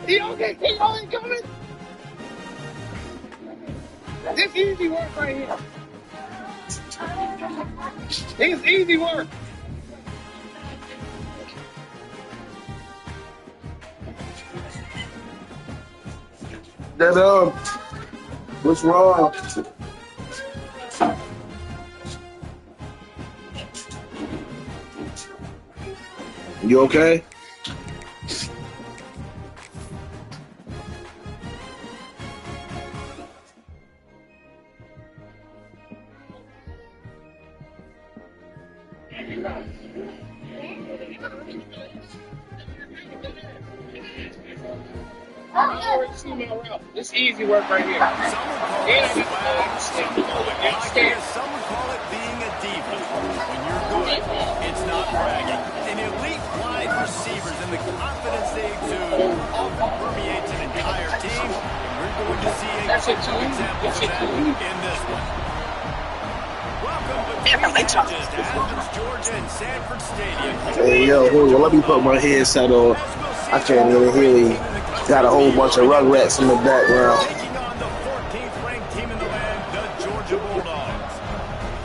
He okay, T.O. ain't coming. This easy work right here. It's easy work. That what's wrong? You okay? I already see my route. This easy work right here. Some would call it being a diva. When you're good, it's not bragging. An elite wide receivers and the confidence they exude often permeates an entire team. And we're going to see a couple examples of that in this one. Welcome between to Athens, Georgia and Sanford Stadium. Hey, yo, hold on. Let me put my headset on. I can't even hear you. Got a whole bunch of Rugrats in the background. Taking on the 14th ranked team in the land, the Georgia Bulldogs.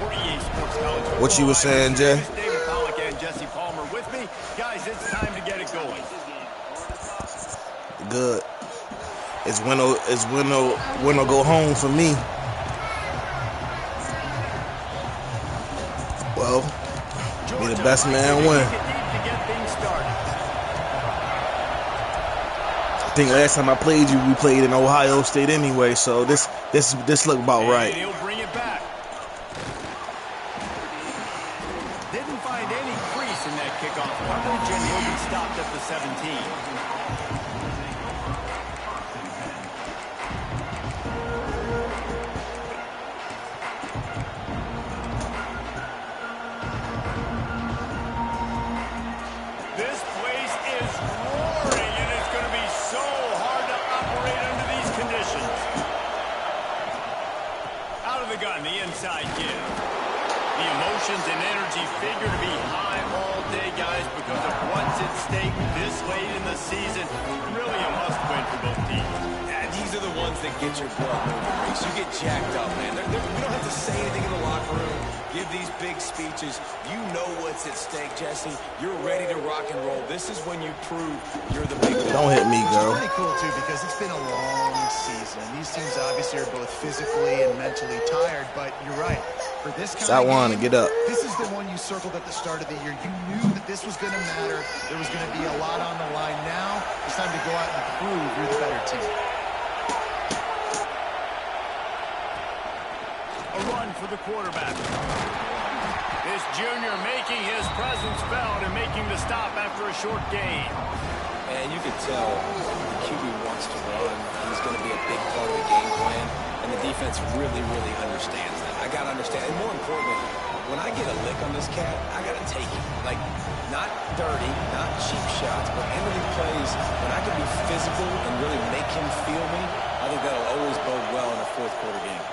For EA Sports College. What you were saying, Jay? David Pollack and Jesse Palmer with me. Guys, it's time to get it going. Good. It's win or go home for me. Well, be the best man win. I think last time I played you, we played in Ohio State anyway, so this look about right. He'll bring it back. Didn't find any crease in that kickoff coverage, and he'll be stopped at the 17. Inside give. The emotions and energy figure to be high all day, guys, because of what's at stake this late in the season. Really a must-win for both teams. Yeah, these are the ones that get your blood moving, Reese. You get jacked up, man. We don't have to say anything in the locker room, give these big speeches. You know what's at stake, Jesse. You're ready to rock and roll. This is when you prove you're the big Don't hit me, girl. It's pretty cool, too, because it's been a long season. These teams obviously are both physically and mentally tired, but you're right. For this kind of game, get up. This is the one you circled at the start of the year. You knew that this was going to matter. There was going to be a lot on the line. Now it's time to go out and prove you're the better team. A run for the quarterback. This junior making his presence felt and making the stop after a short gain. And you can tell the QB wants to run. He's going to be a big part of the game plan. And the defense really, really understands that. I got to understand. And more importantly, when I get a lick on this cat, I got to take it. Like, not dirty, not cheap shots, but end-of-the plays. When I can be physical and really make him feel me, I think that'll always bode well in a fourth quarter game.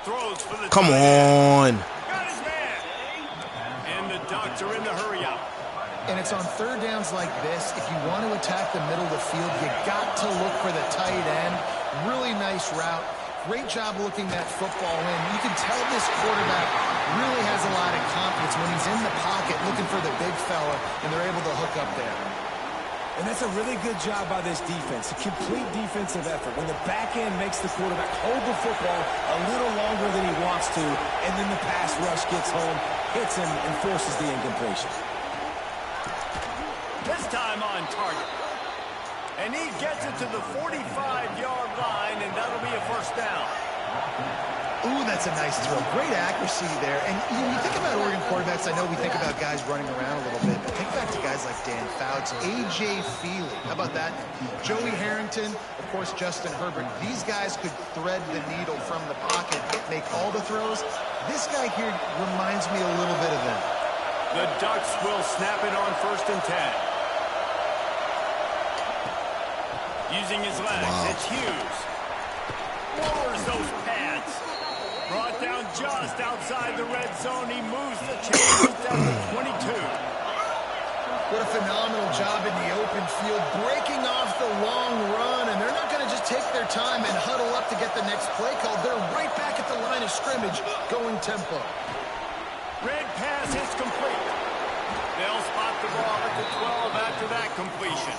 Throws for the Come on. Got his man. And the Ducks are in the hurry up. And it's on third downs like this. If you want to attack the middle of the field, you got to look for the tight end. Really nice route. Great job looking that football in. You can tell this quarterback really has a lot of confidence when he's in the pocket looking for the big fella, and they're able to hook up there. And that's a really good job by this defense, a complete defensive effort. When the back end makes the quarterback hold the football a little longer than he wants to, and then the pass rush gets home, hits him, and forces the incompletion. This time on target. And he gets it to the 45-yard line, and that'll be a first down. Ooh, that's a nice throw. Great accuracy there. And you think about Oregon quarterbacks, I know we think about guys running around a little bit, but think back to guys like Dan Fouts, A.J. Feely. How about that? Joey Harrington, of course, Justin Herbert. These guys could thread the needle from the pocket, make all the throws. This guy here reminds me a little bit of them. The Ducks will snap it on 1st and 10. Using his legs, it's Hughes. Lowers those pads. Brought down just outside the red zone. He moves the chains down to 22. What a phenomenal job in the open field. time and huddle up to get the next play called. They're right back at the line of scrimmage, going tempo. Red pass is complete. They'll spot the ball at the 12 after that completion.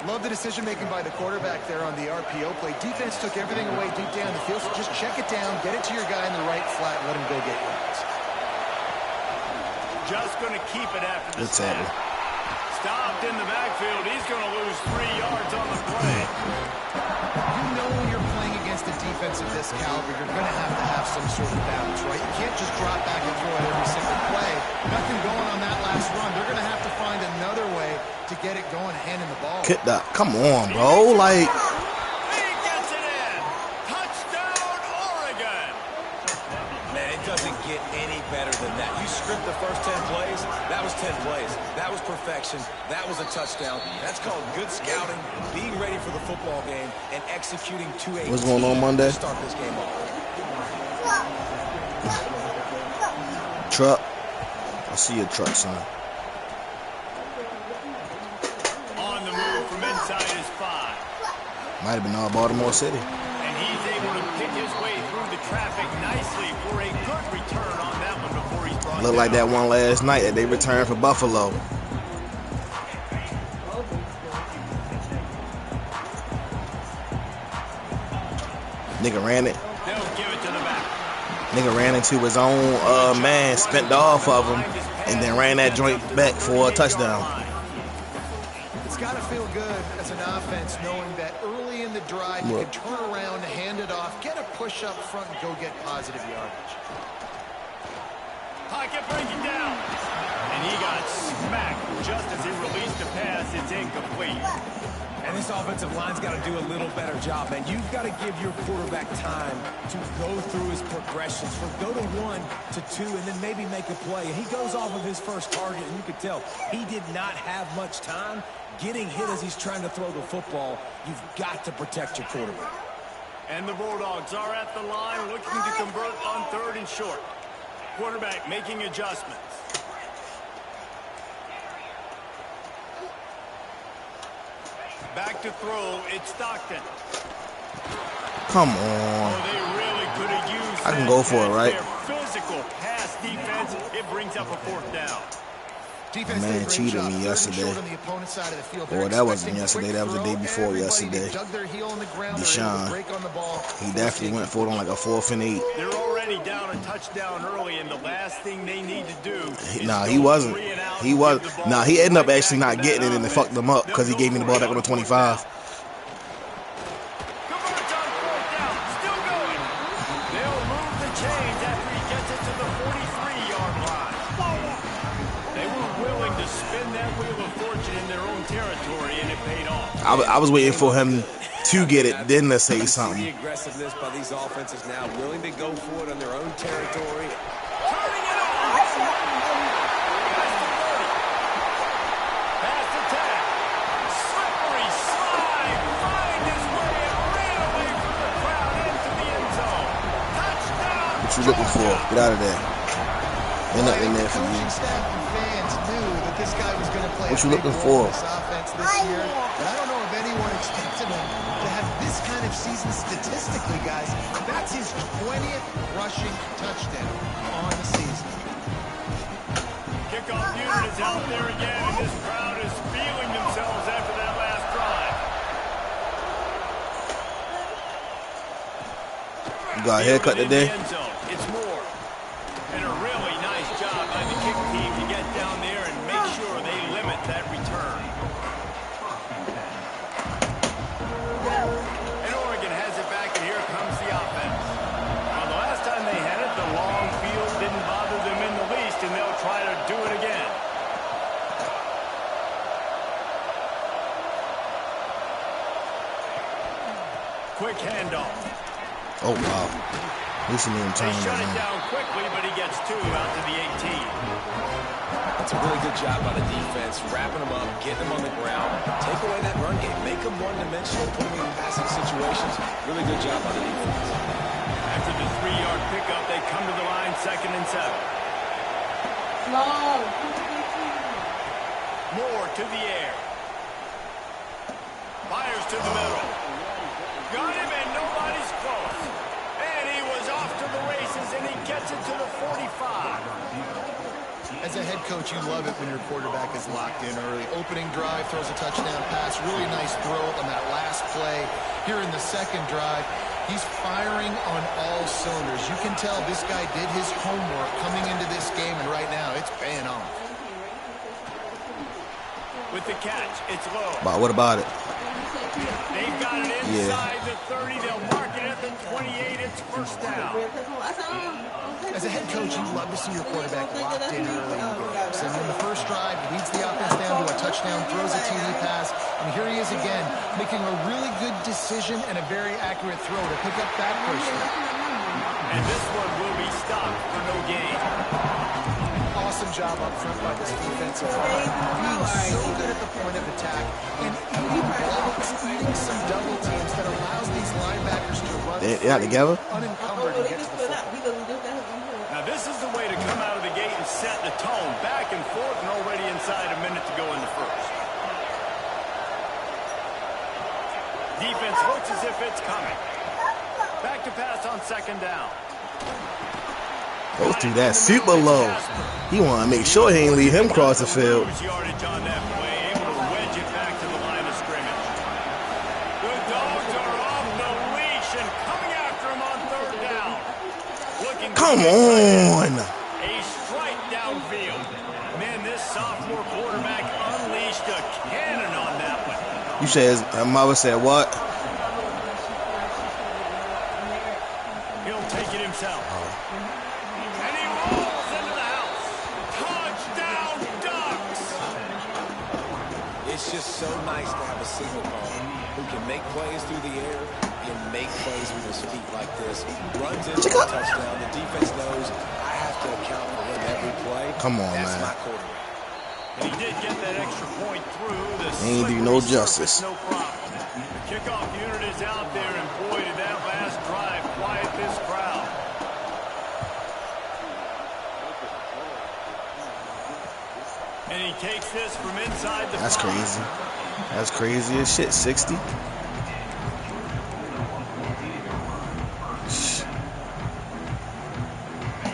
Love the decision-making by the quarterback there on the RPO play. Defense took everything away deep down the field, so just check it down, get it to your guy in the right flat, and let him go get yards. Just going to keep it after the Good snap. tackle. Stopped in the backfield. He's going to lose 3 yards on the play. You know when you're playing against a defense of this caliber, you're going to have some sort of balance, right? You can't just drop back and throw it every single play. Nothing going on that last run. They're going to have to find another way to get it going, handing the ball. Get that. Come on, bro. Like, He gets it in. Touchdown, Oregon. Man, it doesn't get any better than that. You script the first 10 plays, that was 10 plays. That was perfection. That was a touchdown. That's called good scouting, being ready for the football game, and executing to a what's going on Monday? to start this game off. Truck. I see your truck, son. On the move from inside his 5. Might have been all Baltimore City. And he's able to pick his way through the traffic nicely for a good return on that one before he's brought Looked like that one last night that they returned for Buffalo. Nigga ran it. They'll give it to the back. Nigga ran into his own man, spent off of him, and then ran that joint back for a touchdown. It's got to feel good as an offense knowing that early in the drive you Look. can turn around, hand it off, get a push up front, and go get positive yardage. Pocket brings it down. And he got smacked just as he released the pass. It's incomplete. And this offensive line's got to do a little better job, man. You've got to give your quarterback time to go through his progressions, from go to 1 to 2, and then maybe make a play. And he goes off of his first target, and you could tell he did not have much time getting hit as he's trying to throw the football. You've got to protect your quarterback. And the Bulldogs are at the line looking to convert on 3rd and short. Quarterback making adjustments. Back to throw, it's Stockton. Come Oh, on. they really could have used I can that go for it, as right? their physical pass defense. It brings up a 4th down. Defense Man did a great cheated job. me 3rd and yesterday. short on the opponent's side of the field. Boy, They're that wasn't expecting yesterday. That was the day quick before throw. yesterday. Everybody dug their heel on the ground. They were able Deshaun. to break on the ball. He definitely went for it on like a 4th and 8. They're already down a touchdown early, and the last thing they need to do is Nah, go he wasn't. 3 and out He and was. give the ball Nah, he ended up right actually back not to getting that it, and it offense. fucked them up because he They'll gave me the go ball for back it on the on 25. 4th down. Converts on 4th down, still going. They'll move the chains after he gets it to the 43-yard line. They were willing to spin that wheel of fortune in their own territory, and it paid off. I was waiting for him to get it, then to say The something. aggressiveness by these offenses now, willing to go for it on their own territory. Turning it over. Past the 30. Past the 10. Slippery slide. Find his way and ran away from the crowd into the end zone. Touchdown. What you looking for? Get out of there. Ain't nothing in there for Coaching you. staff and fans knew that this guy was going to play What a you big looking role for? in this offense this year. But I don't know if anyone expected him to have this kind of season statistically, guys. That's his 20th rushing touchdown on the season. Kickoff unit is out there again, and this crowd is feeling themselves after that last drive. You got a haircut Fielded in today? the end zone. It's Moore. And a really nice job by the kick team to get down there and make sure they limit that return. And Oregon has it back, and here comes the offense. Well, the last time they had it, the long field didn't bother them in the least, and they'll try to do it again. Quick handoff. Oh, wow. At least he didn't They turn shut it it down quickly, but he gets 2 out to the 18. That's a really good job by the defense, wrapping them up, getting them on the ground, take away that run game, make them one-dimensional, put them in passing situations. Really good job by the defense. After the 3-yard pickup, they come to the line, 2nd and 7. Moore to the air. Fires to the middle. got him, and nobody's close. And he was off to the races, and he gets it to the 45. As a head coach, you love it when your quarterback is locked in early. Opening drive, throws a touchdown pass. Really nice throw on that last play. Here in the second drive, he's firing on all cylinders. You can tell this guy did his homework coming into this game, and right now it's paying off. With the catch, it's low. But what about it? They've got it inside the 30. They'll mark it at the 28. It's first down. As a head coach, you love to see your quarterback locked in early in games. And in the first drive, he leads the offense down to a touchdown, throws a TD pass, and here he is again, making a really good decision and a very accurate throw to pick up that first down. And this one will be stopped for no gain. Awesome job up front by this defensive line. Being so good at the point of attack and eating some double teams that allows these linebackers to run They're not together? unencumbered and get to the football. Now this is the way to come out of the gate and set the tone. Back and forth and already inside a minute to go in the first. Defense looks as if it's coming. Back to pass on second down. Goes to that super low. He want to make sure he ain't leave him cross the field. Yardage on that play, able to wedge it back to the line of scrimmage. The Dogs are off the leash and coming after him on third down. Come on. A strike downfield. Man, this sophomore quarterback unleashed a cannon on that one. You said, Mama said what? He'll take it himself. And he rolls into the house. Touchdown, Ducks! It's just so nice to have a signal caller who can make plays through the air and make plays with his feet like this. Runs into a touchdown. The defense knows I have to account for him every play. Come on, That's man. my quarterback. And he did get that extra point through. The Ain't do no slippery justice. surface, no problem. The kickoff unit is out there, and boy, did that last drive quiet this crowd. And he takes this from inside the That's 5. crazy. That's crazy as shit. 60.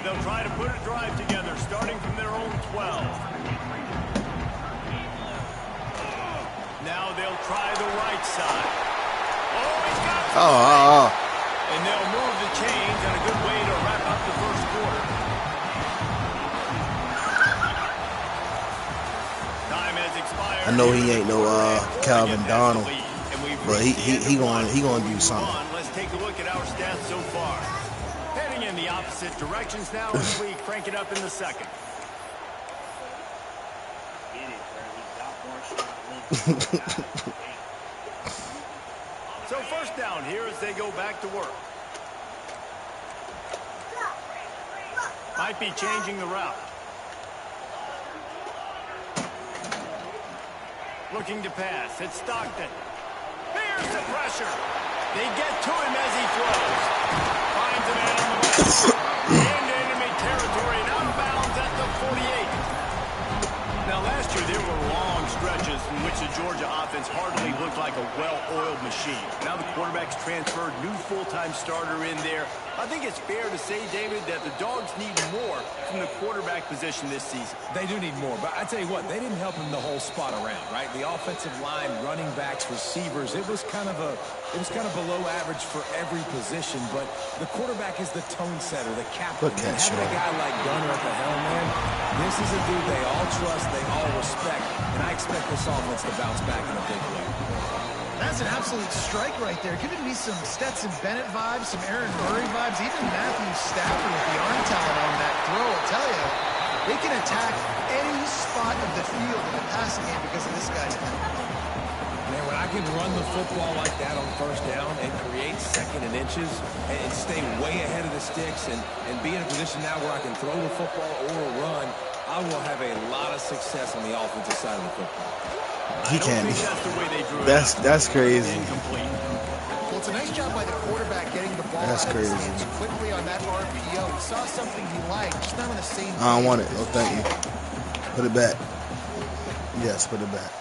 They'll try to put a drive together, starting from their own 12. Now they'll try the right side. Oh, he's got it. And they'll move the chains, and a good way to wrap up the first quarter. Time has expired. I know he ain't no Calvin Donald, but he gonna do something. Let's take a look at our stats so far. Heading in the opposite directions now as we crank it up in the second. So first down here as they go back to work. Might be changing the route. Looking to pass. It's Stockton. Here's the pressure. They get to him as he throws. Finds a man on the left. Into enemy territory and out of bounds at the 48. Now last year there were long stretches in which the Georgia offense hardly looked like a well-oiled machine. Now the quarterback's transferred, new full-time starter in there. I think it's fair to say, David, that the Dogs need more from the quarterback position this season. They do need more, but I tell you what, they didn't help him the whole spot around, right? The offensive line, running backs, receivers, it was kind of below average for every position, but the quarterback is the tone setter, the captain. Look at Having a guy like Gunner at the helm, man, this is a dude they all trust, they all respect, and I expect this offense to bounce back in a big way. That's an absolute strike right there. Giving me some Stetson Bennett vibes, some Aaron Murray vibes, even Matthew Stafford with the arm talent on that throw. I'll tell you, they can attack any spot of the field in the passing game because of this guy's talent. Man, when I can run the football like that on first down and create second and inches and stay way ahead of the sticks and be in a position now where I can throw the football or run, I will have a lot of success on the offensive side of the football. He can't. That's the way they drew it. That's crazy. Incomplete. Well, it's a nice job by the quarterback getting the ball That's out of his crazy. hands quickly on that RPO. He saw something he liked, just not on the same I don't want it. Oh, thank you. Put it back. Yes, put it back.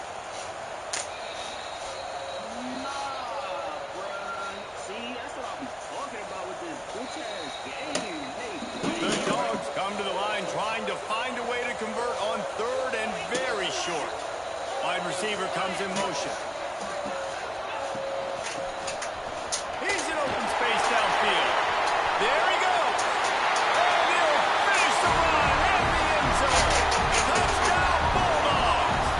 receiver comes in motion. He's in open space downfield. There he goes. And he'll finish the run at the end zone. Touchdown, Bulldogs.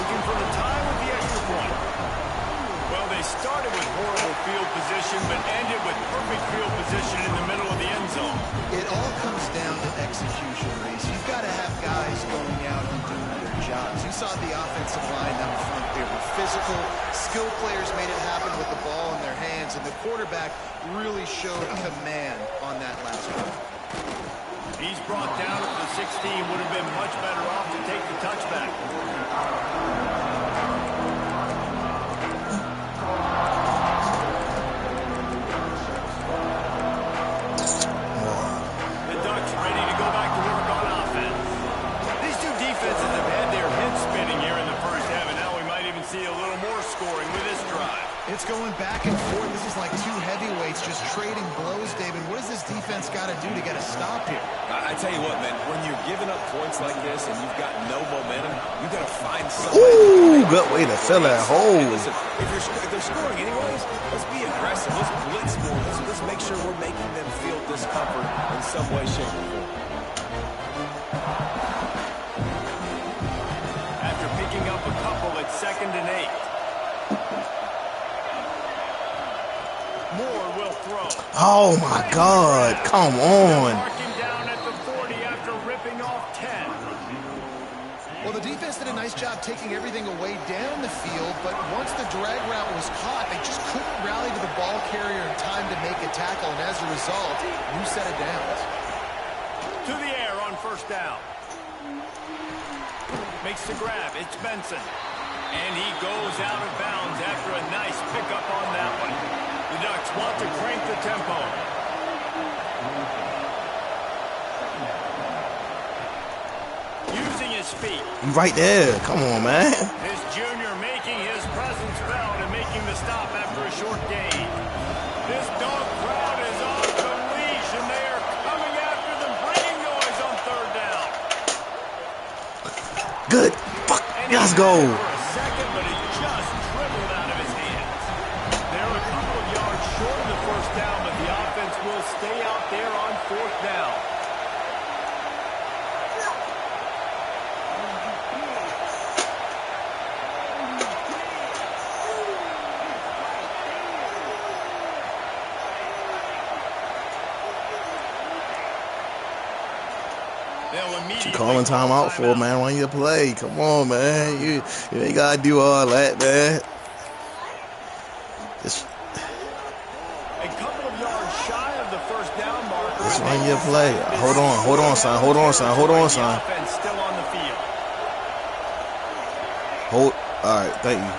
Looking for the tie with the extra point. Well, they started with horrible field position, but ended with perfect field position in the middle of the end zone. It all comes down to execution, Reese. You've got to have guys going out and doing their jobs. You saw the offensive line down front. They were physical. Skill players made it happen with the ball in their hands, and the quarterback really showed command on that last one. He's brought down at the 16. Would have been much better off to take the touchback. The Ducks ready to go back to work on offense. These two defenses have had their heads spinning here in the first half, and now we might even see a little more scoring with this drive. It's going back and forth. This is like two heavyweights just trading blows, David. What does this defense got to do to get a stop here? I tell you what, man, when you're giving up points like this and you've got no momentum, you got to find something. Ooh, good way to fill that hole. Hey, listen, if they're scoring anyways, let's be aggressive. Let's blitz more. Let's make sure we're making them feel discomfort in some way, shape, or form. After picking up a couple at 2nd and 8. Moore will throw. Oh my God, come on. Marking down at the 40 after ripping off 10. Well, the defense did a nice job taking everything away down the field, but once the drag route was caught, they just couldn't rally to the ball carrier in time to make a tackle, and as a result, new set of downs. To the air on 1st down. Makes the grab. It's Benson. And he goes out of bounds after a nice pickup on that one. The Ducks want to crank the tempo. Using his feet. You right there. Come on, man. This junior making his presence felt and making the stop after a short gain. This dog crowd is off the leash, and they are coming after them, bringing noise on 3rd down. Good. Fuck. Let's go. For a second, but it just dribbled out of his hands. They're a couple of yards short of the 1st down, but the offense will stay out there on 4th down. What you calling timeout for, man? Run your play. Come on, man. You ain't gotta do all that, man. Just couple of yards shy of the 1st down marker. Just run your play. Hold on, son. Hold on, son. Offense still on the field. Hold. All right, thank you.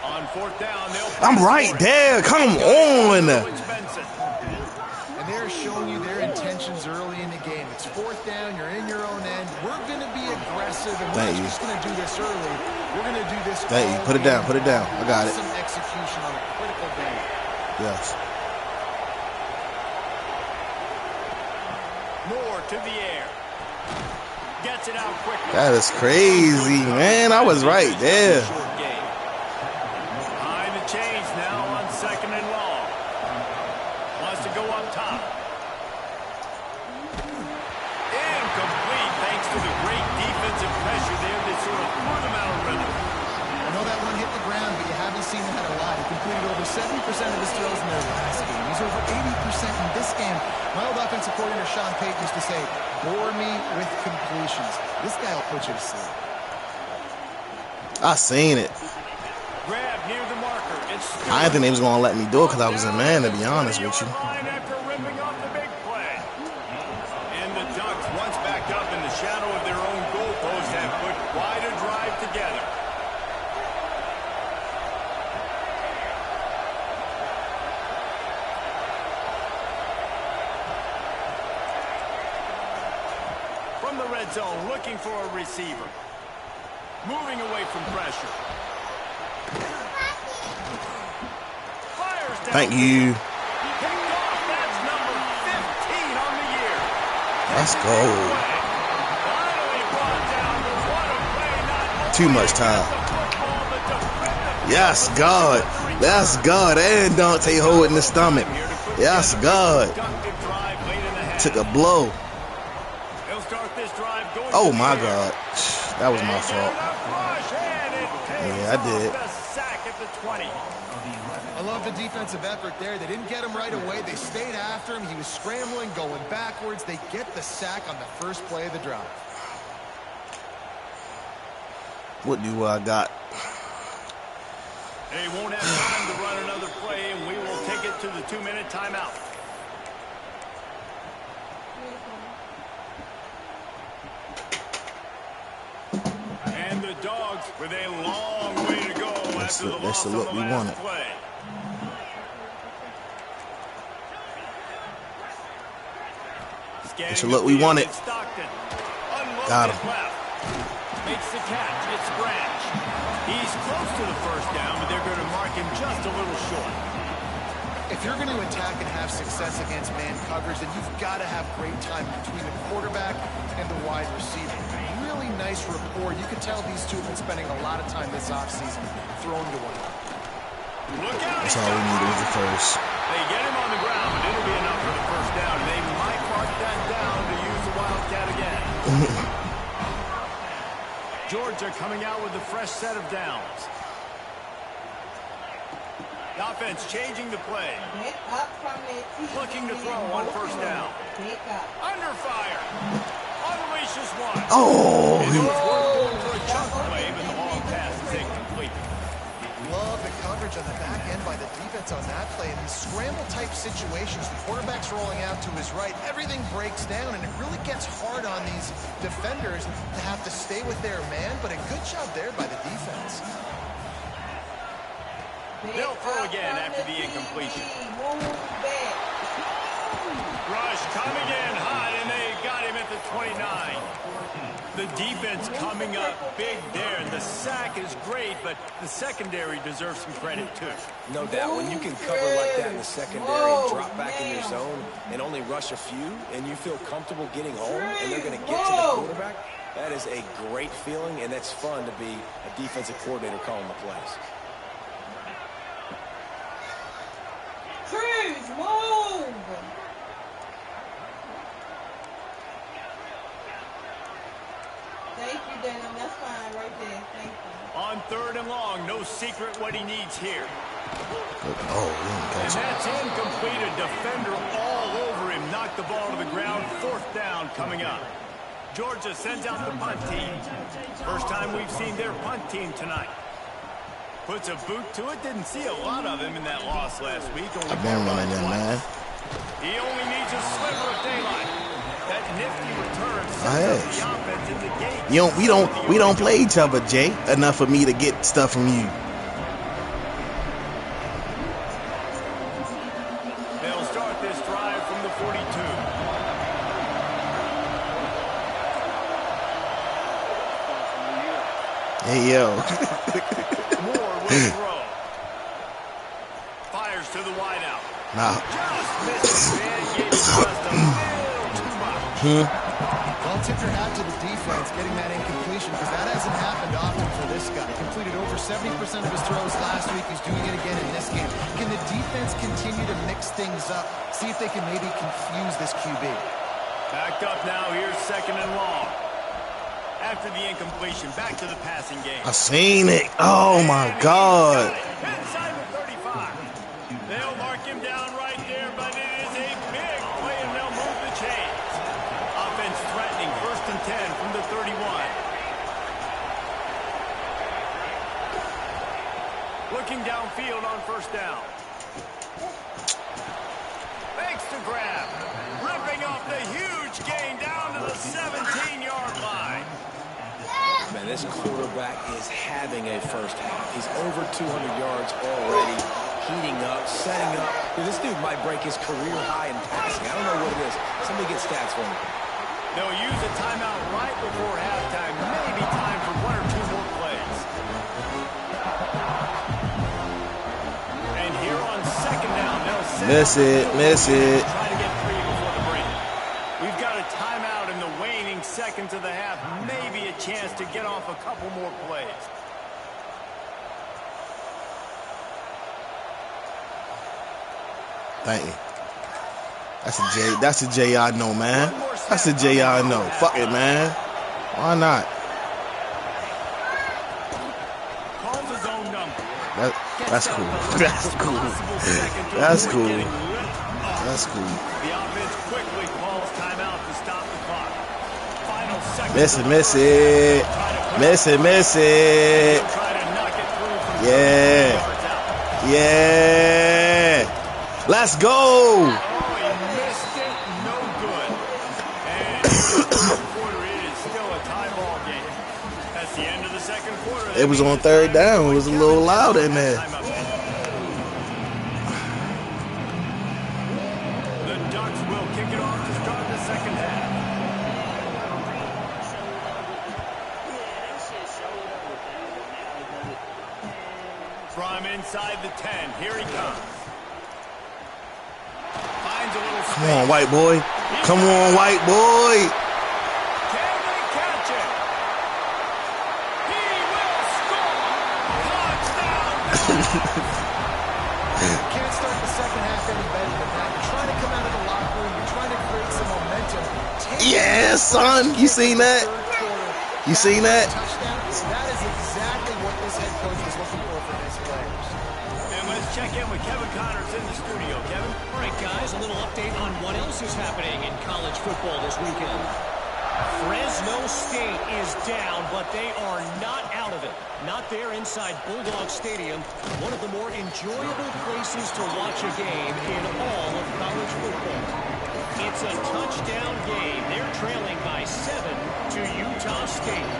On 4th down, I'm right there. Come on. And they're showing you their intentions early in the game. It's 4th down. You're in your own end. We're going to be aggressive, and we're not just going to do this early. We're going to do this. Thank you. Put it down. Put it down. I got it. Some execution on a critical day. Yes. Moore to the air. Gets it out quickly. That is crazy, man. I was right there. Behind the chains now on 2nd and long. Wants to go up top. Incomplete thanks to the great defensive pressure there that sort of threw them out of rhythm. I know that one hit the ground, but you haven't seen that a lot. He completed over 70% of his throws in their last game. He's over 80% in this game. My old offensive coordinator, Sean Payton, used to say, bore me with completions. This guy will put you to sleep. I seen it. Grab near the marker. I didn't think they was going to let me do it because I was a man, to be honest with you. After ripping off the big play. And the Ducks, once backed up in the shadow of their own goalpost, have put quite a drive together. From the red zone, looking for a receiver. Moving away from pressure. Fires down. Thank you. Picked off. That's number 15 on the year. Let's go. Finally brought down, but what a play not Too much time. Yes, God. That's God. And Dante holding the stomach. Yes, God. Took a blow. Oh, my God. That was my fault. Yeah, I did. I love the defensive effort there. They didn't get him right away. They stayed after him. He was scrambling, going backwards. They get the sack on the first play of the drive. What do I got? They won't have time to run another play, and we will take it to the 2-minute timeout. And the Dogs with a long way to go after the loss of the last play. It's a look we wanted. Got him. Makes the catch. It's Branch. He's close to the first down, but they're going to mark him just a little short. If you're going to attack and have success against man coverage, then you've got to have great time between the quarterback and the wide receiver. Really nice rapport. You can tell these two have been spending a lot of time this offseason throwing to one another. Look out. That's all we needed was the first. They get him on the ground, but it'll be enough for the first down. They might mark that down to use the Wildcat again. Georgia coming out with a fresh set of downs. The offense changing the play. Looking to throw on first down. Under fire. Unleashes one. Oh. It was going for a chunk play, but the long pass is incomplete. Love the coverage on the back end by the defense on that play. In these scramble-type situations, the quarterback's rolling out to his right. Everything breaks down, and it really gets hard on these defenders to have to stay with their man, but a good job there by the defense. They'll throw again after the incompletion. Rush coming in hot, and they got him at the 29. The defense coming up big there. The sack is great, but the secondary deserves some credit, too. No doubt. When you can cover like that in the secondary and drop back in your zone and only rush a few, and you feel comfortable getting home, and they're going to get to the quarterback, that is a great feeling, and that's fun to be a defensive coordinator calling the plays. Cruz, move! Thank you, Denham. That's fine right there. Thank you. On 3rd and long, no secret what he needs here. Oh, and that's incomplete. A defender all over him. Knocked the ball to the ground. 4th down coming up. Georgia sends out the punt team. First time we've seen their punt team tonight. Puts a boot to it. Didn't see a lot of him in that loss last week. Only running in, man. He only needs a sliver of daylight. That nifty return sets up the offense in the gate. We don't play each other, Jay, enough for me to get stuff from you. They'll start this drive from the 42. Hey, yo. Moore will throw. Fires to the wideout. Nah. Just missed it, man. Gave it just a little too much. Well, tip your hat to the defense getting that incompletion, because that hasn't happened often for this guy. He completed over 70% of his throws last week. He's doing it again in this game. Can the defense continue to mix things up? See if they can maybe confuse this QB. Backed up now. Here's 2nd and long. After the incompletion, back to the passing game. I seen it. Oh, my God. Inside the 35. They'll mark him down right there, but it is a big play, and they'll move the chains. Offense threatening. 1st and 10 from the 31. Looking downfield on 1st down. Makes the grab. Ripping off the huge gain down to the 17-yard line. Man, this quarterback is having a first half. He's over 200 yards already, heating up, setting up. Dude, this dude might break his career high in passing. I don't know what it is. Somebody get stats for me. They'll use a timeout right before halftime. Maybe time for 1 or 2 more plays. And here on 2nd down, they'll set Miss it. Try to get free before the break. We've got a timeout in the waning seconds of the half. Maybe a chance to get off a couple more plays. Thank you. That's a J I know, man. That's a J I know. Fuck it, man. Why not? Calls his own number. That's cool. That's cool. That's cool. That's cool. The offense quickly calls timeout to stop the clock. Final seconds. Miss it. Try to knock it through from Yeah. yards out. Yeah. Let's go. Oh, he missed it. No good. And in the fourth quarter, it is still a tie ball game. That's the end of the second quarter. It was on third down. It was a little loud in there. The Ducks will kick it off to start the second half. From inside the 10, here he comes. Finds a little Come on, white boy. Come on, white boy. Can they catch it? He will score! Touchdown! Can't start the second half any better than that. You're trying to come out of the locker room. You're trying to create some momentum. Yeah, son. You seen that? You seen that? Touchdowns. That is exactly what this head coach is looking for his players. And let's check in with Kevin Connors in the studio. Kevin? All right, guys, a little update on what else is happening in college football this weekend. Fresno State is down, but they are not out of it. Not there inside Bulldog Stadium, one of the more enjoyable places to watch a game in all of college football. It's a touchdown game. They're trailing by 7 to Utah State.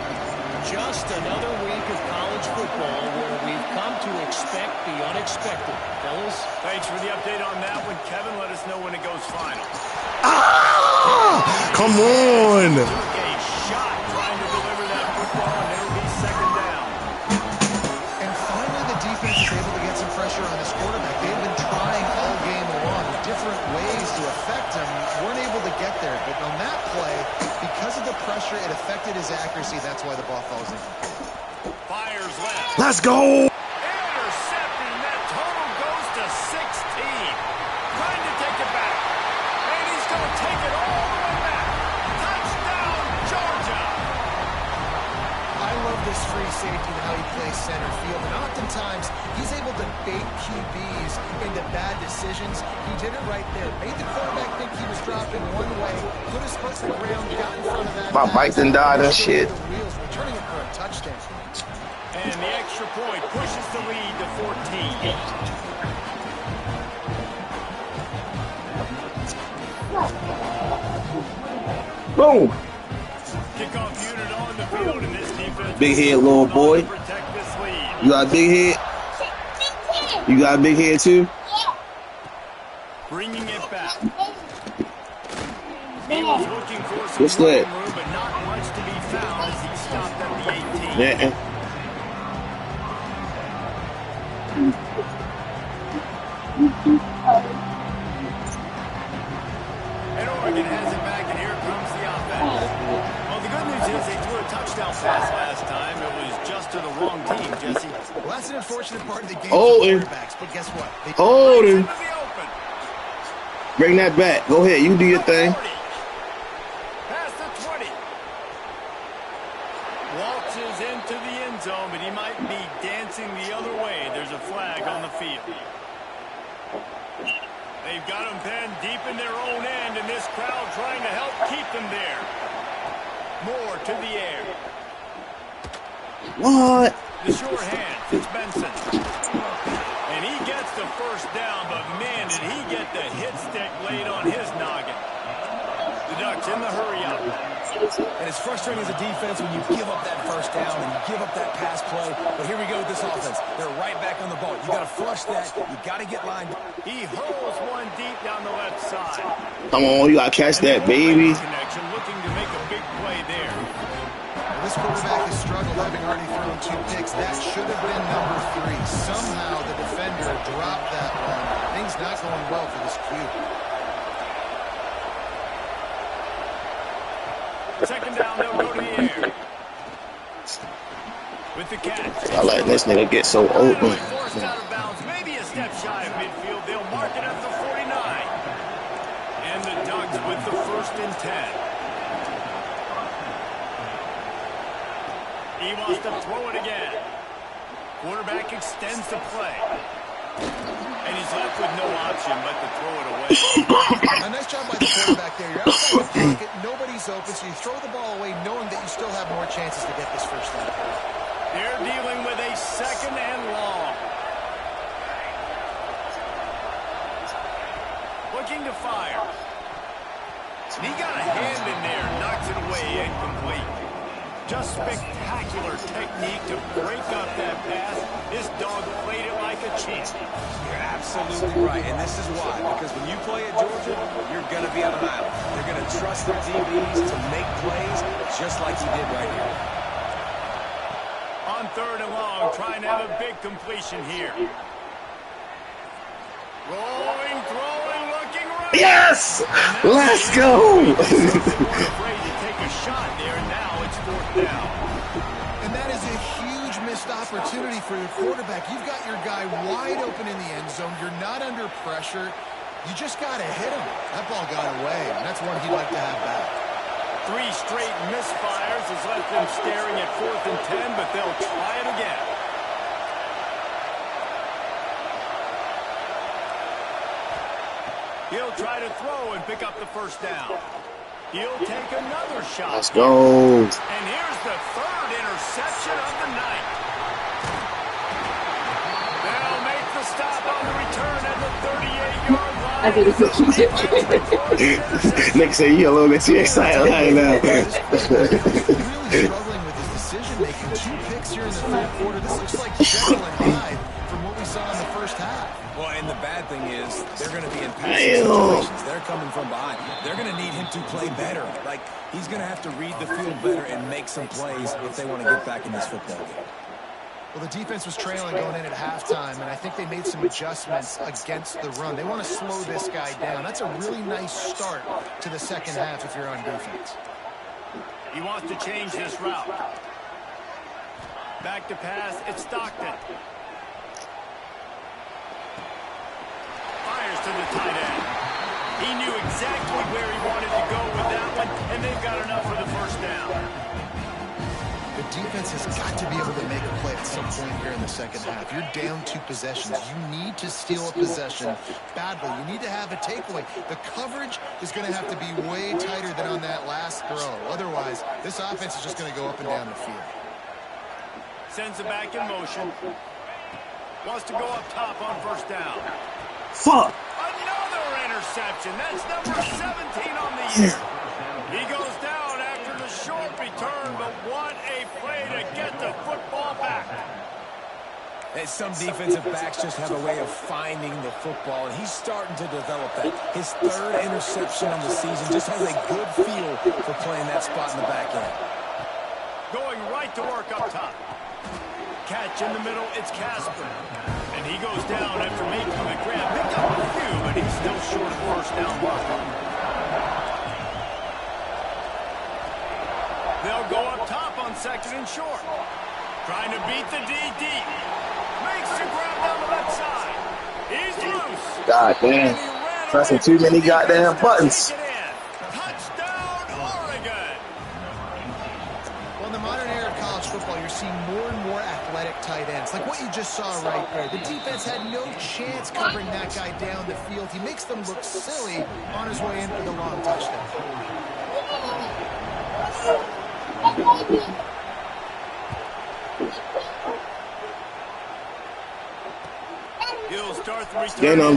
Just another week of college football where we've come to expect the unexpected. Fellas? Thanks for the update on that one, Kevin. Let us know when it goes final. Come on. Took a shot trying to deliver that football, and it'll be second down. And finally, the defense is able to get some pressure on this quarterback. They've been trying all game long different ways to affect him. Weren't able to get there. But on that play, because of the pressure, it affected his accuracy. That's why the ball falls in. Fires left. Let's go. Intercepting. That total goes to 16. Trying to take it back. And he's going to take it all the way back. Touchdown, Georgia. I love this free safety and how he plays center field. And oftentimes, he's able to bait QBs into bad decisions. He did it right there. Made the quarterback think he was dropping one way, put his foot in the ground, got in front of that. My bike done died and shit. Returning it for a touchdown. And the extra point pushes the lead to 14. Boom. Kickoff unit on the field in this defense. Big head, little boy. Protect this lead. You got a big head? You got a big head too? Bringing it back. He was looking for some What's that? room, but not much to be found as he stopped at the 18. Yeah. And Oregon has it back, and here comes the offense. Well, the good news is they threw a touchdown pass last time. It was just to the wrong team, Jesse. Well, that's an unfortunate part of the game Oh, for and- quarterbacks. But guess what? They Hold him. Into the open. Bring that back. Go ahead. You do your thing. 40. Past the 20. Waltzes into the end zone, but he might be dancing the other way. There's a flag on the field. They've got him pinned deep in their own end, and this crowd trying to help keep them there. More to the air. What? The short hand, Fitzbenson. And he gets the first down, but man, did he get the hit stick laid on his noggin. The Ducks in the hurry up. And it's frustrating as a defense when you give up that first down and you give up that pass play. But here we go with this offense. They're right back on the ball. You got to flush that. You got to get lined. He hurls one deep down the left side. Come on, you gotta catch that, baby. Connection, looking to make a big play there. Well, this quarterback has struggled, having already thrown 2 picks. That should have been number 3. Somehow the defender dropped that one. Things not going well for this Q. Second down, they'll go to the air. With the catch. I like this nigga get so open. Forced out of bounds, maybe a step shy of midfield. They'll mark it at the 49. and 10. He wants to throw it again. Quarterback extends the play. And he's left with no option but to throw it away. A nice job by the quarterback there. You're outside the pocket, nobody's open, so you throw the ball away knowing that you still have more chances to get this first down. They're dealing with a 2nd and long. Looking to fire. He got a hand in there, knocks it away, incomplete. Just spectacular technique to break up that pass. This dog played it like a champ. You're absolutely right, and this is why. Because when you play at Georgia, you're going to be on an island. They're going to trust their DBs to make plays just like he did right here. On 3rd and long, trying to have a big completion here. Rolling, throwing, looking right. Yes! Let's go! Afraid to take a shot there, and now it's 4th down. And that is a huge missed opportunity for your quarterback. You've got your guy wide open in the end zone. You're not under pressure. You just got to hit him. That ball got away, and that's one he'd like to have back. 3 straight misfires has left them staring at 4th and 10, but they'll try it again. He'll try to throw and pick up the first down. He'll take another shot. Let's go. And here's the 3rd interception of the night. They'll make the stop on the return at the 38-yard line. Next thing you a little bit too excited right now. Really struggling with his decision-making. 2 picks here in the 3rd quarter. This looks like Jekyll and Hyde from what we saw in the first half. Well, and the bad thing is they're going to be in passing situations. They're coming from behind. They're going to need him to play better. Like, he's going to have to read the field better and make some plays if they want to get back in this football game. Well, the defense was trailing going in at halftime, and I think they made some adjustments against the run. They want to slow this guy down. That's a really nice start to the second half if you're on defense. He wants to change this route. Back to pass, it's Stockton. Fires to the tight end. He knew exactly where he wanted to go with that one, and they've got enough for the first down. The defense has got to be able to make a play at some point here in the second half. You're down 2 possessions. You need to steal a possession badly. You need to have a takeaway. The coverage is going to have to be way tighter than on that last throw. Otherwise, this offense is just going to go up and down the field. Sends it back in motion. Wants to go up top on first down. Fuck. Another interception. That's number 17 on the year. He goes down after the short return, but what a play to get the football back. And some defensive backs just have a way of finding the football, and he's starting to develop that. His 3rd interception on the season, just has a good feel for playing that spot in the back end. Going right to work up top. Catch in the middle, it's Casper. And he goes down after making the grab. Picked up a few, but he's still short of first down marker. They'll go up top on 2nd and short. Trying to beat the D deep. Makes the grab down the left side. He's loose. God damn. Pressing too many goddamn buttons. Touchdown, Oregon. Well, in the modern era of college football, you're seeing more and more athletic tight ends. Like what you just saw right there. The defense had no chance covering that guy down the field. He makes them look silly on his way in for the long touchdown. He'll start the return.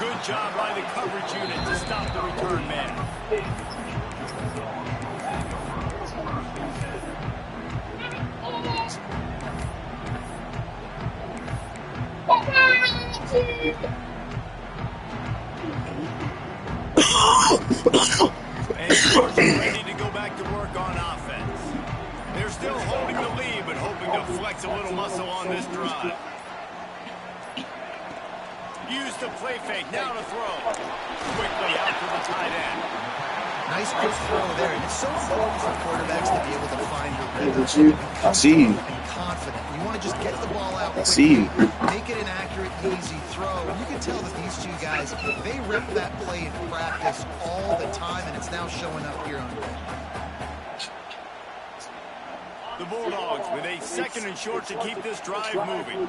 Good job by the coverage unit to stop the return man. And Georgia's ready to go back to work on offense. They're still holding the lead, but hoping to flex a little muscle on this drive. Use the play fake, now to throw. Quickly out to the tight end. Nice quick throw there. And it's so important for quarterbacks to be able to find your rhythm. I see you. And confident. You want to just get the ball out quickly, I see you. make it an accurate, easy throw. And you can tell that these two guys, they rep that play in practice all the time, and it's now showing up here on the field. The Bulldogs with a 2nd and short to keep this drive moving.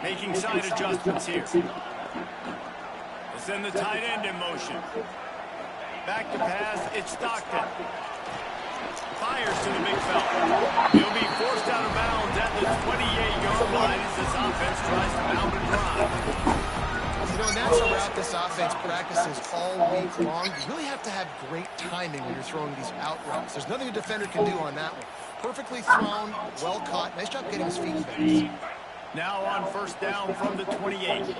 Making side adjustments here. They'll send the tight end in motion. Back to pass, it's Stockton. Fires to the big fella. He'll be forced out of bounds at the 28-yard line as this offense tries to mount a drive. You know, and that's a route this offense practices all week long. You really have to have great timing when you're throwing these out routes. There's nothing a defender can do on that one. Perfectly thrown, well caught. Nice job getting his feet in bounds. Now on 1st down from the 28.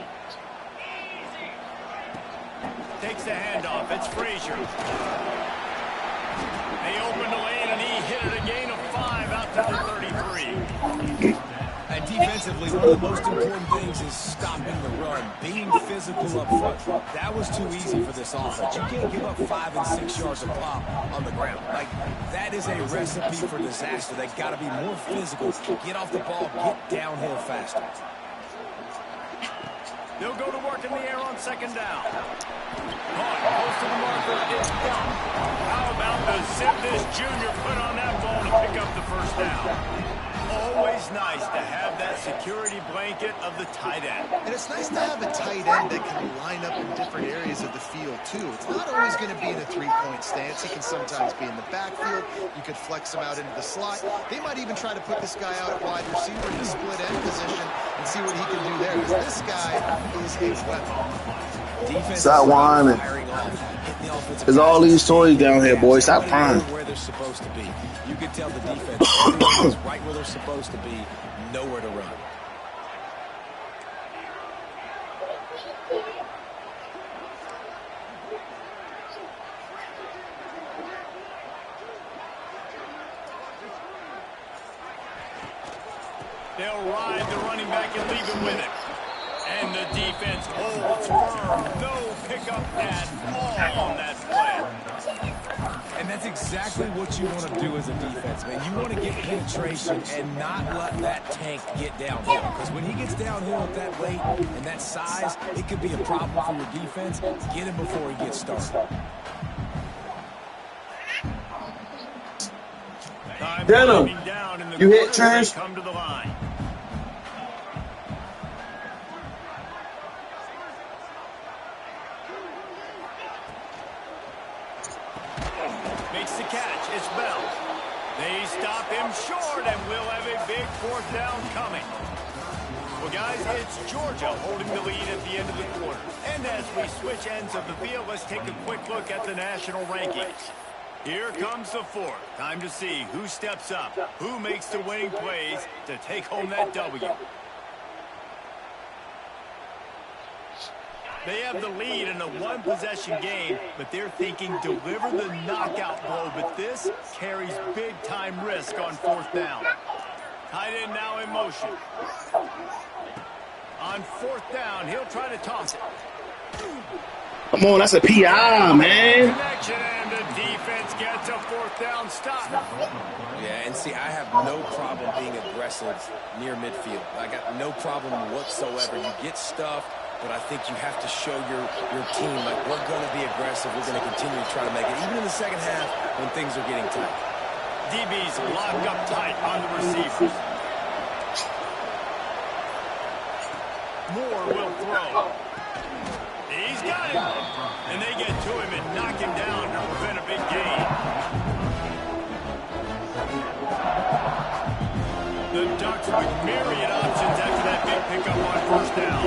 Takes the handoff. It's Frazier. They open the lane, and he hit it a gain of 5 out to the 33. And defensively, one of the most important things is stopping the run, being physical up front. That was too easy for this offense. You can't give up 5 and 6 yards of pop on the ground. Like, that is a recipe for disaster. They got to be more physical, get off the ball, get downhill faster. They'll go to work in the air on 2nd down. Caught close to the marker. It's done. How about the zip this junior put on that ball to pick up the 1st down? Always nice to have that security blanket of the tight end. And it's nice to have a tight end that can line up in different areas of the field, too. It's not always going to be in a three-point stance. He can sometimes be in the backfield. You could flex him out into the slot. They might even try to put this guy out at wide receiver in the split end position and see what he can do there, because this guy is a weapon. Defense Stop whining. There's all these toys down here, boys. Stop crying. Where they're supposed to be. You can tell the defense is right where they're supposed to be, nowhere to run. They'll ride the running back and leave him with it. And the defense holds firm. No pickup at all on that play. And that's exactly what you want to do as a defense, man. You want to get penetration and not let that tank get downhill. Because when he gets downhill at that late and that size, it could be a problem for your defense. Get him before he gets started. Denim, you hit Trans? Come to the line. Makes the catch. It's Bell. They stop him short, and we'll have a big 4th down coming. Well, guys, it's Georgia holding the lead at the end of the quarter. And as we switch ends of the field, let's take a quick look at the national rankings. Here comes the 4th. Time to see who steps up, who makes the winning plays to take home that W. They have the lead in a one-possession game, but they're thinking deliver the knockout blow, but this carries big-time risk on 4th down. Tight end now in motion. On 4th down, he'll try to toss it. Come on, that's a PI, man. Connection, and the defense gets a 4th down stop. Yeah, and see, I have no problem being aggressive near midfield. I got no problem whatsoever. You get stuffed, but I think you have to show your team, like, we're going to be aggressive. We're going to continue to try to make it, even in the second half when things are getting tight. DB's locked up tight on the receivers. Moore will throw. He's got him. And they get to him and knock him down to prevent a big gain. The Ducks with myriad options after that big pickup on 1st down.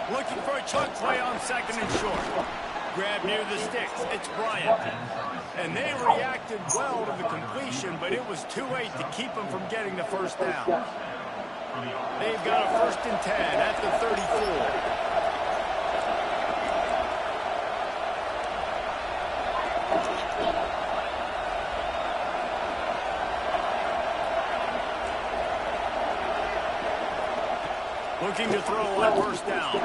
Looking for a chunk play on 2nd and short. grab near the sticks. It's Bryant. And they reacted well to the completion, but it was too late to keep them from getting the first down. They've got a 1st and 10 at the 34. Looking to throw on 1st down.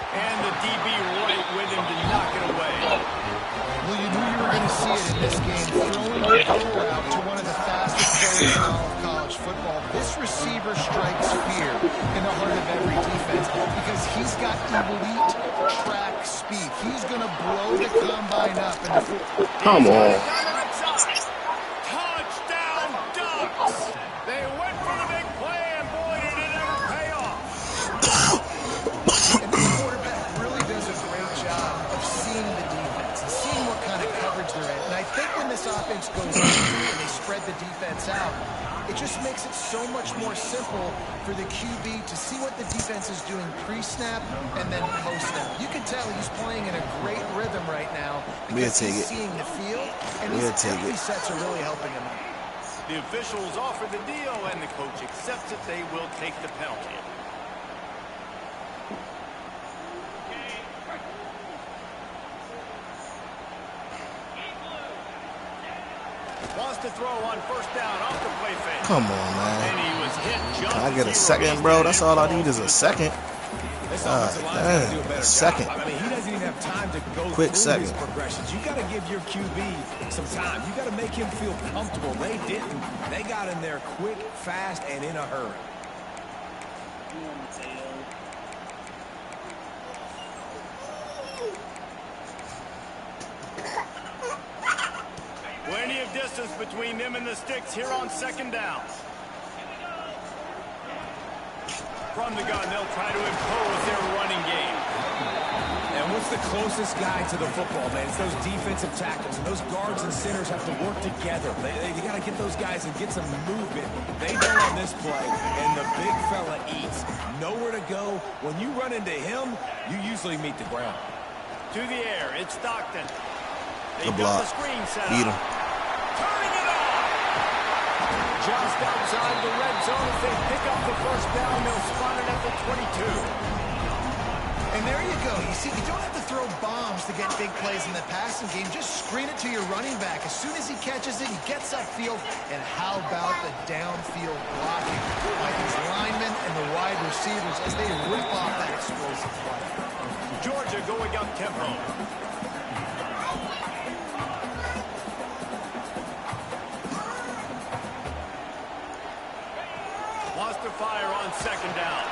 And the DB right with him to knock it away. Well, you knew you were going to see it in this game. Throwing the ball out to one of the fastest players in all of college football. This receiver strikes fear in the heart of every defense because he's got elite track speed. He's going to blow the combine up. Come on. Touchdown Ducks! They went for the big play, and boy, did it ever pay off. And the quarterback really does a great job of seeing the defense and seeing what kind of coverage they're in. And I think when this offense goes into and they spread the defense out, it just makes it so much more simple for the QB to see what the defense is doing pre-snap and then post-snap. You can tell he's playing in a great rhythm right now because he's seeing the field, and his empty sets are really helping him out. The officials offer the deal, and the coach accepts it. They will take the penalty. Wants to throw on 1st down off the play fake. Come on, man. And he was hit just Can I get a second, bro? That's all I need is a second. Damn, a second. I mean, he doesn't even have time to go Quick through second. his progressions. You got to give your QB some time. You got to make him feel comfortable. They didn't. They got in there quick, fast, and in a hurry. Plenty of distance between them and the sticks here on 2nd down. From the gun, they'll try to impose their running game. And what's the closest guy to the football, man? It's those defensive tackles. And those guards and centers have to work together. They got to get those guys and get some movement. They don't on this play, and the big fella eats. Nowhere to go. When you run into him, you usually meet the ground. To the air, it's Stockton. They Good got block. the screen set Beat up. him. Turning it on. Just outside the red zone as they pick up the 1st down. They'll spot it at the 22. And there you go. You see, you don't have to throw bombs to get big plays in the passing game. Just screen it to your running back. As soon as he catches it, he gets upfield. And how about the downfield blocking by these linemen and the wide receivers as they rip off that explosive play. Georgia going up tempo. Wants to fire on 2nd down.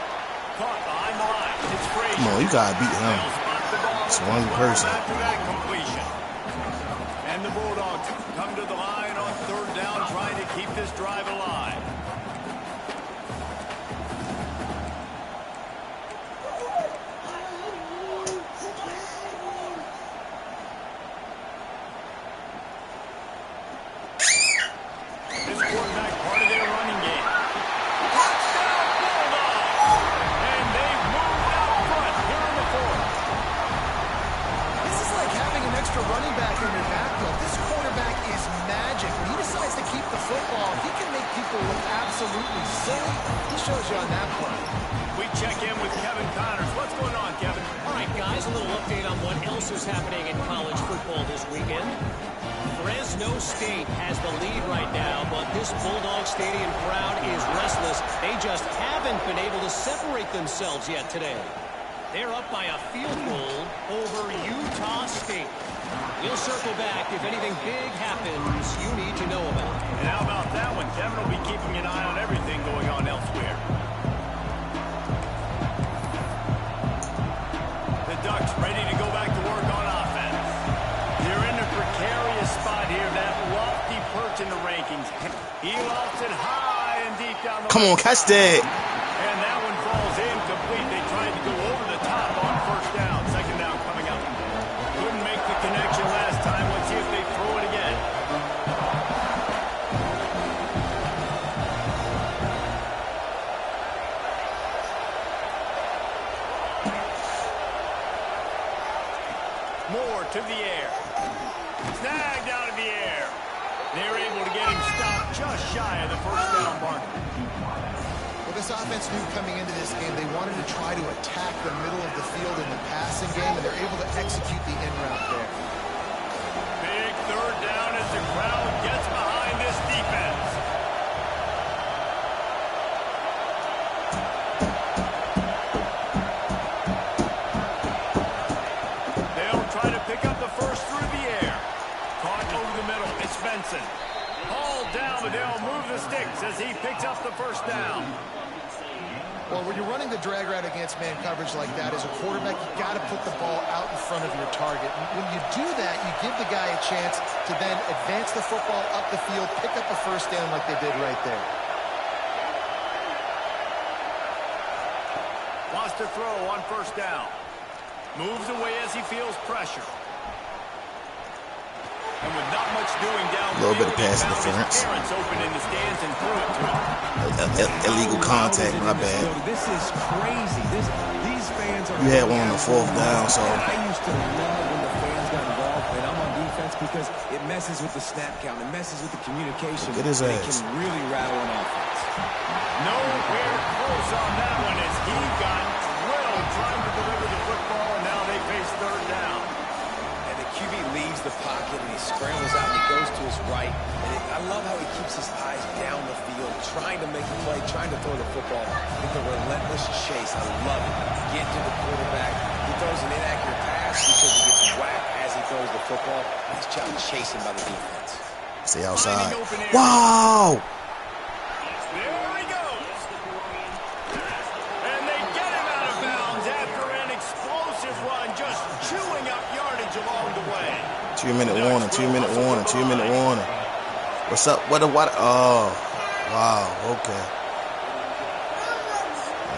Caught behind the line. It's Frazier. Come on, you gotta beat him. It's one person. After that completion. And the Bulldogs come to the line on 3rd down, trying to keep this drive alive. This quarterback part of their running game. Touchdown Bulldogs! And they've moved out front here in the 4th. This is like having an extra running back in your backfield. This quarterback is magic. When he decides to keep the football, he can make people look absolutely silly. He shows you on that play. We check in with Kevin Connors. What's going on, Kevin? All right, guys, a little update on what else is happening in college football this weekend. Fresno State has the lead right now, but this Bulldog Stadium crowd is restless. They just haven't been able to separate themselves yet today. They're up by a field goal over Utah State. We'll circle back if anything big happens you need to know about. And how about that one? Kevin will be keeping an eye on everything going on elsewhere. The Ducks ready to go back to work on offense. They're in a precarious spot here, that lofty perch in the rankings. He lofts it high and deep down the Come on, catch that. And that one falls incomplete. They tried to go over the top on 1st down. 2nd down coming up. Couldn't make the connection last time. Let's see if they throw it again. Moore to the air. Snagged out of the air. They're able to get him stopped just shy of the first down marker. Well, this offense knew coming into this game they wanted to try to attack the middle of the field in the passing game, and they're able to execute the in route there. Big third down as the crowd gets behind this defense. They'll try to pick up the first through the air. Caught over the middle. It's Benson. Hauled down, but they'll move the sticks as he picks up the first down. Well, when you're running the drag route against man coverage like that, as a quarterback, you got to put the ball out in front of your target. And when you do that, you give the guy a chance to then advance the football up the field, pick up a first down like they did right there. Wants to throw on first down. Moves away as he feels pressure. And with not much doing down A little bit of pass interference. Open in the stands and threw it to him. Illegal contact, my bad. This is crazy. These fans are. You had one on the fourth down, so. I used to love when the fans got involved, and I'm on defense because it messes with the snap count, it messes with the communication. Get his and ass. It can really rattle an offense. Nowhere close on that one as he got drilled trying to deliver the football, and now they face third down. And the QB leaves the pocket and he scrambles out and he goes to his right. And I love how he keeps his eyes down the field, trying to make a play, trying to throw the football with a relentless chase. I love it. Get to the quarterback. He throws an inaccurate pass because he gets whacked as he throws the football. Nice job chasing by the defense. Stay outside. Wow! There he goes. And they get him out of bounds after an explosive run, just chewing up yardage along the way. 2-minute warning, 2-minute warning, 2-minute warning. What's up? What? Oh, wow. Okay.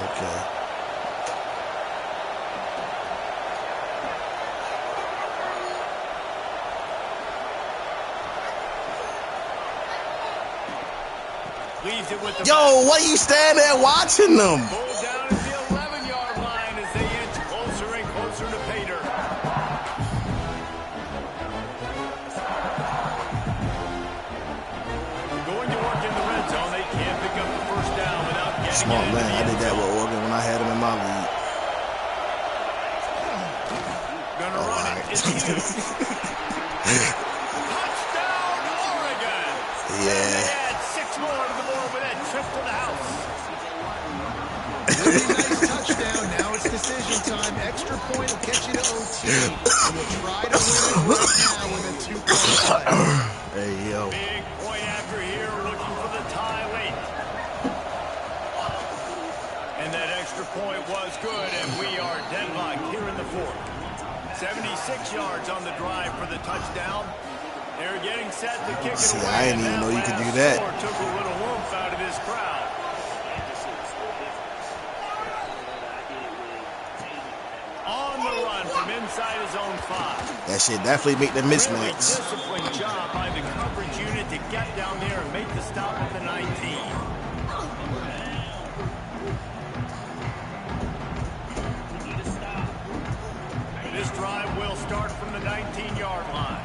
Okay. Leaves it with the Yo, what are you standing there watching them? Pulled down at the 11-yard line as they inch closer and closer to Pater. Going to work in the red zone. They can't pick up the first down without getting Smart it. man. I did that with Oregon when I had him in my league. Gonna run it. It's huge. Touchdown, Oregon. Yeah. Add 6 more to the board with that trip to the house. Really nice touchdown. Now it's decision time. Extra point will get you to OT. And we'll try to win it right now with a 2-point play. Hey, yo. Big point after here, looking for the tie late. And that extra point was good, and we are deadlocked here in the fourth. 76 yards on the drive for the touchdown. They're getting set to kick it away. I didn't even know you could do that. Took a little oomph out of this crowd. On the run from inside his own 5. That shit definitely make the Really mismatch. disciplined job by the coverage unit to get down there and make the stop at the 19. This drive will start from the 19-yard line.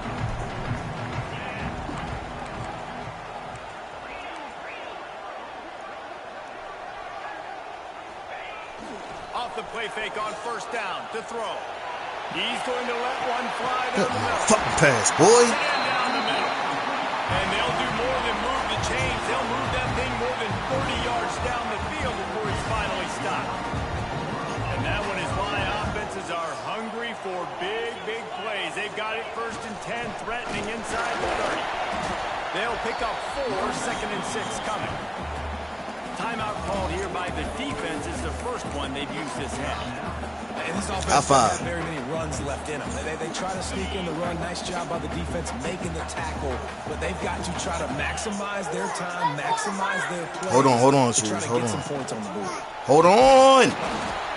Off the play fake on first down to throw. He's going to let one fly down the middle. Fucking pass, boy. Down the middle. And they'll do more than move the chains. They'll move that thing more than 30 yards down the field before he's finally stopped. And that one is why offenses are hungry for big, big plays. They've got it 1st and 10, threatening inside the 30. They'll pick up 4, 2nd and 6 coming. Timeout called here by the defense is the first one they've used this half. And this offense High doesn't five. have very many runs left in them. They try to sneak in the run. Nice job by the defense making the tackle. But they've got to try to maximize their time, maximize their play. Hold on, to try to hold get on. some points on the board. Hold on.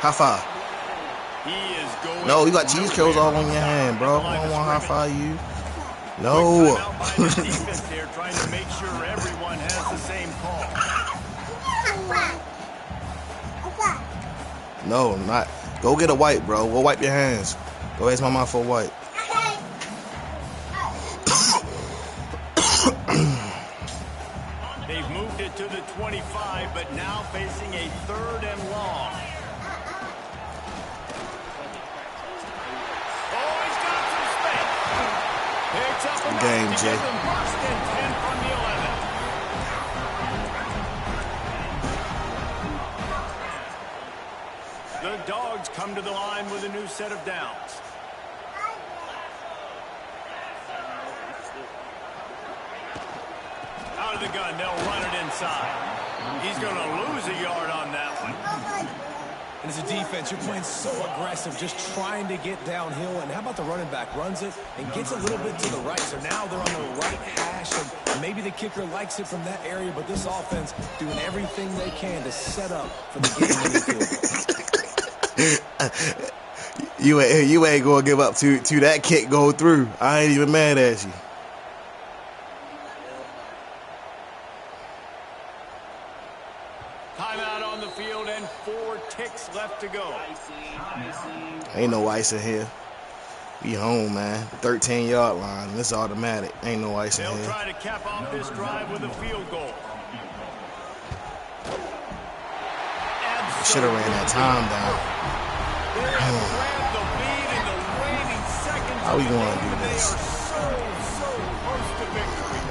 High five. He is going No, you got cheese curls all on your hand, bro. I don't want to high five you. No. Timeout by the defense there, trying to make sure everyone has the same call. No, not. Go get a wipe, bro. Go wipe your hands. Go ask my mom for a wipe. to the 25, but now facing a 3rd and long. Oh, he's got some space. Picks up a Game, to Jay. give them 1st and 10 from the 11. The Dogs come to the line with a new set of downs. Out of the gun, they'll run it inside. He's going to lose a yard on that one. And as a defense, you're playing so aggressive, just trying to get downhill. And how about the running back runs it and gets a little bit to the right. So now they're on the right hash, and maybe the kicker likes it from that area. But this offense doing everything they can to set up for the game. You ain't gonna give up to that kick go through. I ain't even mad at you. Timeout on the field and 4 ticks left to go. Ain't no ice in here. We home, man. 13-yard line. This automatic. Ain't no ice in They'll here. try to cap off this drive with a field goal. Should have ran that time down. They have grabbed the lead in the waning seconds. How we gonna do They this? are so close to victory.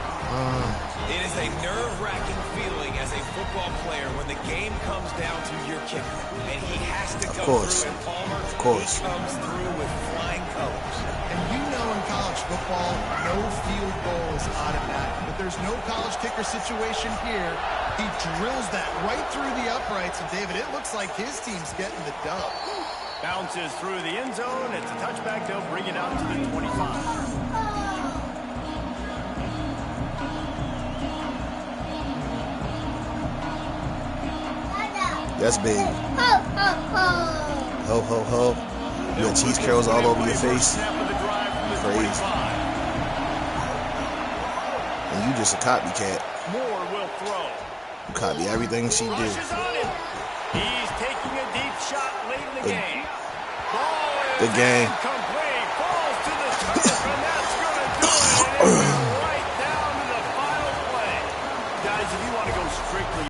It is a nerve-wracking feeling as a football player when the game comes down to your kicker. And he has to come course. through. And Palmer, Of course. he comes through with flying colors. And you know in college football, no field goal is automatic. But there's no college kicker situation here. He drills that right through the uprights. And, David, it looks like his team's getting the dub. Bounces through the end zone. It's a touchback. They'll bring it out to the 25. That's big. Ho, ho, ho. You got cheese curls all over your face. Crazy. And you just a copycat. Moore will throw. You copy everything she did. Rushes on him. He's taking a deep shot late in the game. Ball Good is game. incomplete. Falls to the turf, and that's going to do it. And it's right down to the final play. Guys, if you want to go strictly